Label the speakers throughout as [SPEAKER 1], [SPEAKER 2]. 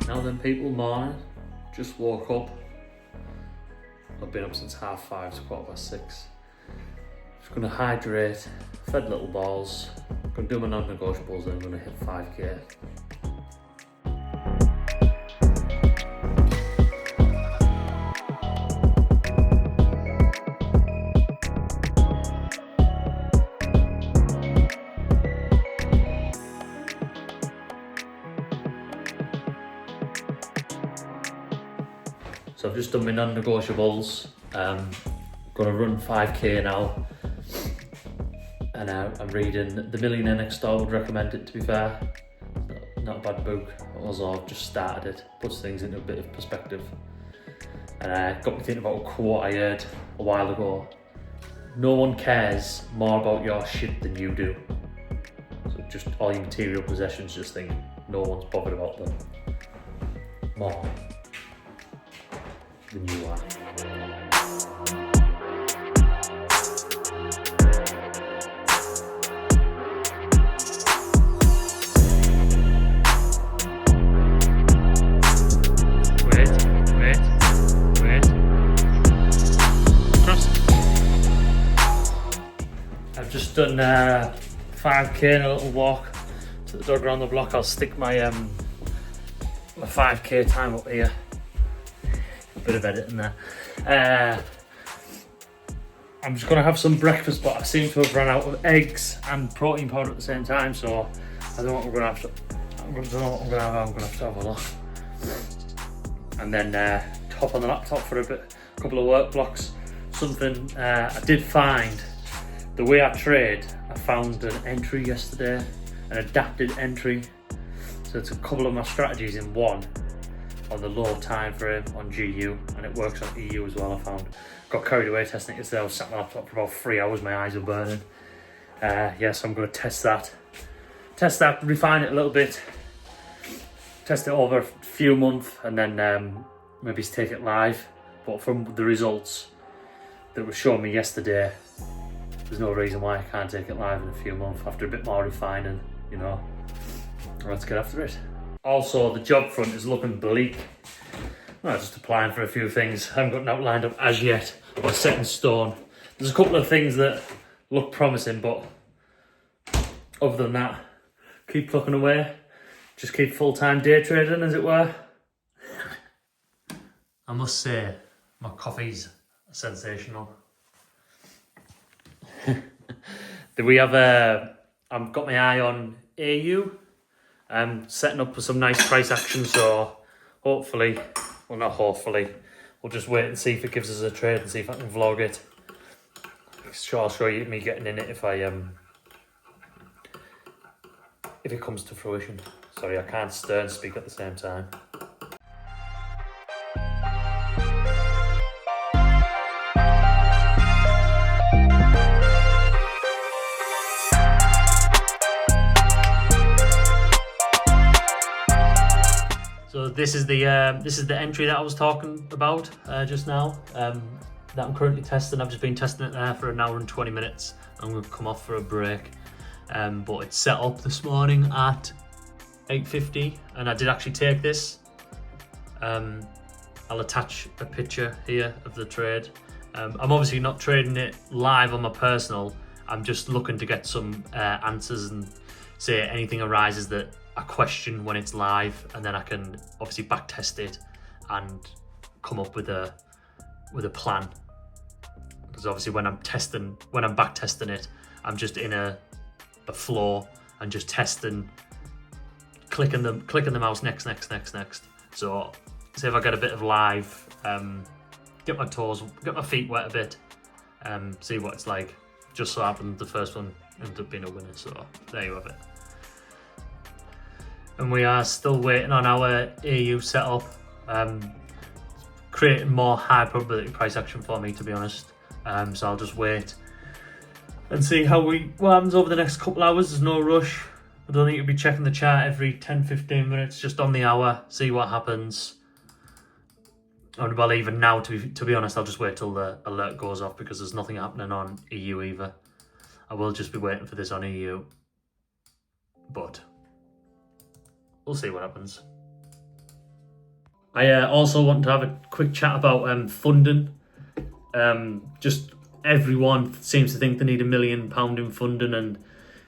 [SPEAKER 1] Now then people, morning. Just woke up. I've been up since 5:30 to 6:15. Just gonna hydrate, fed little balls. Gonna do my non-negotiables and I'm gonna hit 5k. So I've just done my non-negotiables. Gonna run 5k now. And I'm reading The Millionaire Next Door, would recommend it, to be fair. Not a bad book. Also, I've just started it. Puts things into a bit of perspective. And got me thinking about a quote I heard a while ago. No one cares more about your shit than you do. So just all your material possessions, just think no one's bothered about them more than you are. Wait. Cross. I've just done 5k and a little walk to the dog around the block. I'll stick my my 5k time up here. Bit of editing there. I'm just gonna have some breakfast, but I seem to have run out of eggs and protein powder at the same time, so I don't know what I'm gonna have to. I'm gonna have to have a look, and then hop on the laptop for a couple of work blocks. Something I did find, the way I trade, I found an entry yesterday, an adapted entry. So it's a couple of my strategies in one. On the low time frame on GU, and it works on EU as well. I found. Got carried away testing it yesterday. I was sat on my laptop for about 3 hours, my eyes were burning. So I'm going to test that, refine it a little bit, test it over a few months, and then maybe take it live. But from the results that were shown me yesterday, there's no reason why I can't take it live in a few months after a bit more refining, you know. Let's get after it. Also, the job front is looking bleak. Well, just applying for a few things. I haven't got an outlined up as yet, or set in stone. There's a couple of things that look promising, but other than that, keep plucking away. Just keep full-time day trading, as it were. I must say, my coffee's sensational. We have I've got my eye on AU. I'm setting up for some nice price action, so hopefully, well not hopefully, we'll just wait and see if it gives us a trade and see if I can vlog it. Sure, I'll show you me getting in it if it comes to fruition. Sorry, I can't stir and speak at the same time. So this is the entry that I was talking about just now, that I'm currently testing. I've just been testing it there for 1 hour and 20 minutes. I'm going to come off for a break, but it's set up this morning at 8:50, and I did actually take this. I'll attach a picture here of the trade. I'm obviously not trading it live on my personal. I'm just looking to get some answers and say anything arises that I question when it's live, and then I can obviously back test it and come up with a plan. Because obviously when I'm back testing it, I'm just in a flow and just testing, clicking the mouse next. So say if I get a bit of live, get my feet wet a bit, see what it's like. Just so happened the first one ended up being a winner, so there you have it. And we are still waiting on our AU setup, creating more high probability price action for me, to be honest. So I'll just wait and see what happens over the next couple hours. There's no rush. I don't think you'll be checking the chart every 10-15 minutes, just on the hour, see what happens. And well, even now, to be honest, I'll just wait till the alert goes off, because there's nothing happening on EU either. I will just be waiting for this on EU, but we'll see what happens. I also want to have a quick chat about funding. Just everyone seems to think they need £1 million in funding and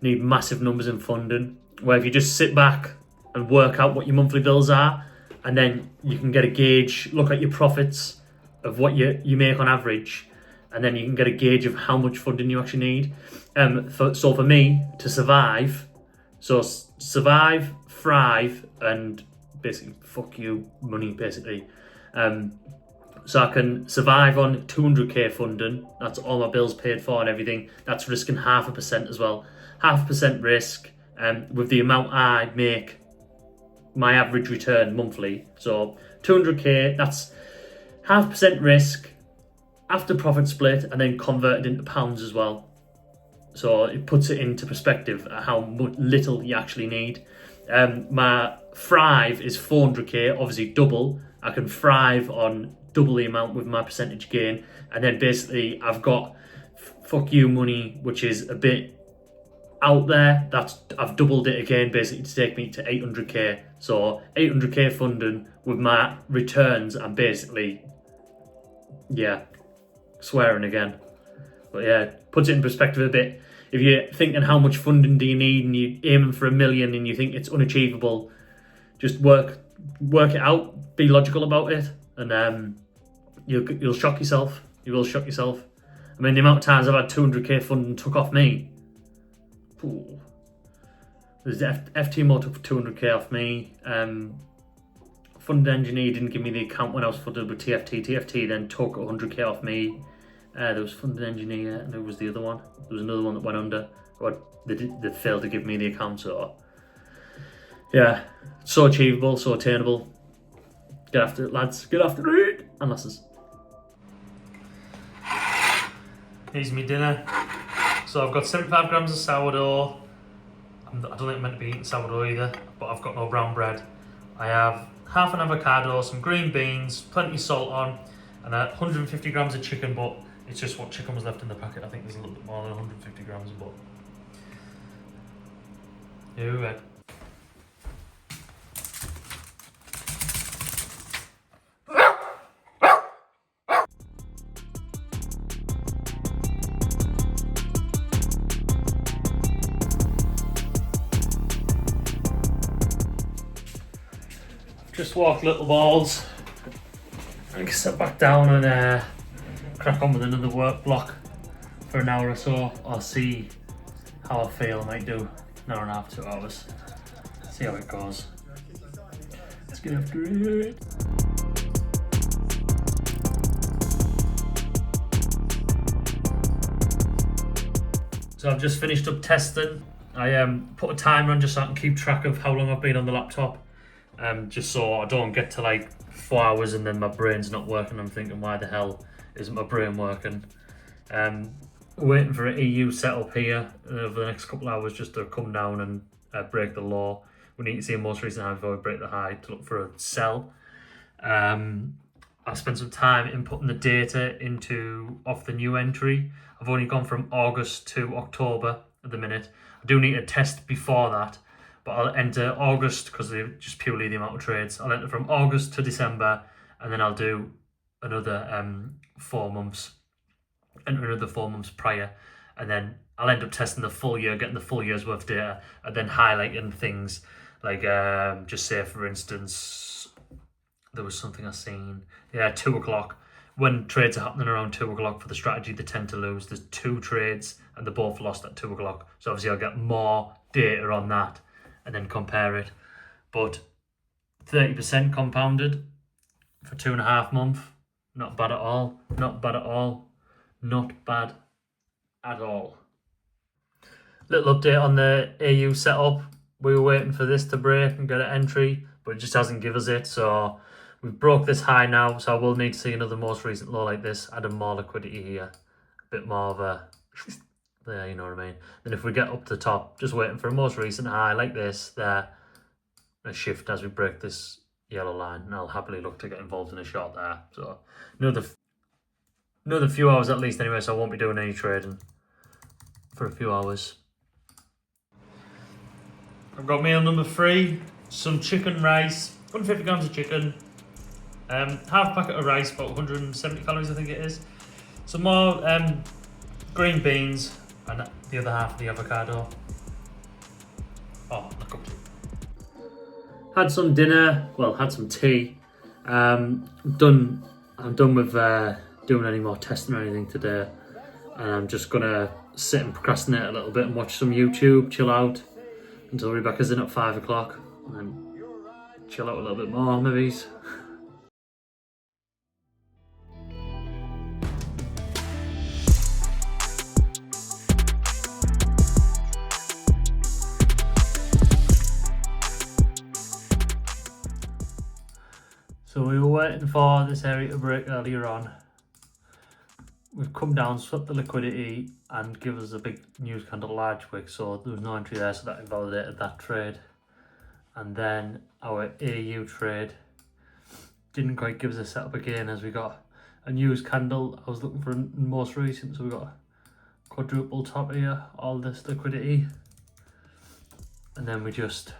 [SPEAKER 1] need massive numbers in funding. Where if you just sit back and work out what your monthly bills are, and then you can get a gauge, look at your profits of what you make on average, and then you can get a gauge of how much funding you actually need. So for me to survive, survive, thrive, and basically fuck you money, basically. So I can survive on 200k funding. That's all my bills paid for and everything. That's risking 0.5% as well. 0.5% risk. With the amount I make, my average return monthly. So 200k. That's 0.5% risk after profit split, and then converted into pounds as well. So it puts it into perspective how little you actually need. My thrive is 400k, obviously double. I can thrive on double the amount with my percentage gain, and then basically I've got fuck you money, which is a bit out there. I've doubled it again basically to take me to 800k. So 800k funding with my returns, I'm basically swearing again. But yeah, puts it in perspective a bit. If you're thinking how much funding do you need and you're aiming for £1 million and you think it's unachievable, just work it out, be logical about it, and you'll shock yourself. You will shock yourself. I mean, the amount of times I've had 200k funding took off me. Ooh. There's FTMO took 200k off me. Funded Engineer didn't give me the account when I was funded with TFT. TFT then took 100k off me. There was Funded Engineer, and there was the other one. There was another one that went under. They failed to give me the account, so yeah, so achievable, so attainable. Get after it, lads. Get after it, and lasses. Here's my dinner. So I've got 75 grams of sourdough. I don't think I'm meant to be eating sourdough either, but I've got no brown bread. I have half an avocado, some green beans, plenty of salt on, and 150 grams of chicken, but it's just what chicken was left in the packet. I think there's a little bit more than 150 grams, but here we go. Just walk little balls. I can sit back down and crack on with another work block for an hour or so. I'll see how I feel. I might do an hour and a half, 2 hours. See how it goes. Let's get after it. So I've just finished up testing. I put a timer on just so I can keep track of how long I've been on the laptop. Just so I don't get to like 4 hours and then my brain's not working. I'm thinking, why the hell isn't my brain working? Waiting for an EU setup here over the next couple of hours just to come down and break the law. We need to see a most recent high before we break the high to look for a sell. I spent some time inputting the data off the new entry. I've only gone from August to October at the minute. I do need a test before that, but I'll enter August because they're just purely the amount of trades. I'll enter from August to December, and then I'll do another 4 months, enter another 4 months prior, and then I'll end up testing the full year, getting the full year's worth of data, and then highlighting things like, just say for instance, there was something I seen, 2 o'clock. When trades are happening around 2 o'clock for the strategy, they tend to lose. There's 2 trades and they're both lost at 2 o'clock. So obviously I'll get more data on that and then compare it. But 30% compounded for 2.5 months. Not bad at all. Not bad at all. Not bad at all. Little update on the AU setup. We were waiting for this to break and get an entry, but it just hasn't given us it. So we've broke this high now, so I will need to see another most recent low like this, adding more liquidity here. A bit more of a, there, you know what I mean. Then if we get up to the top, just waiting for a most recent high like this, there, a shift as we break this yellow line, and I'll happily look to get involved in a short there. So another few hours at least anyway, so I won't be doing any trading for a few hours. I've got meal number 3, some chicken rice, 150 grams of chicken, Half packet of rice, about 170 calories I think it is. Some more green beans, and the other half of the avocado. Oh, look up to. Had some dinner, well, had some tea. I'm done with doing any more testing or anything today. And I'm just gonna sit and procrastinate a little bit and watch some YouTube, chill out until Rebecca's in at 5 o'clock, and then chill out a little bit more, maybe. So we were waiting for this area to break earlier on. We've come down, swept the liquidity and give us a big news candle large wick, so there was no entry there, so that invalidated that trade. And then our AU trade didn't quite give us a setup again, as we got a news candle. I was looking for a most recent, so we got a quadruple top here, all this liquidity. And then we just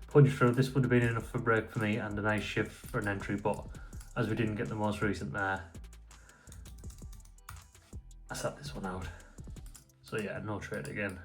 [SPEAKER 1] punched through. This would have been enough for a break for me and a nice shift for an entry, but as we didn't get the most recent there, I sat this one out. So yeah, no trade again.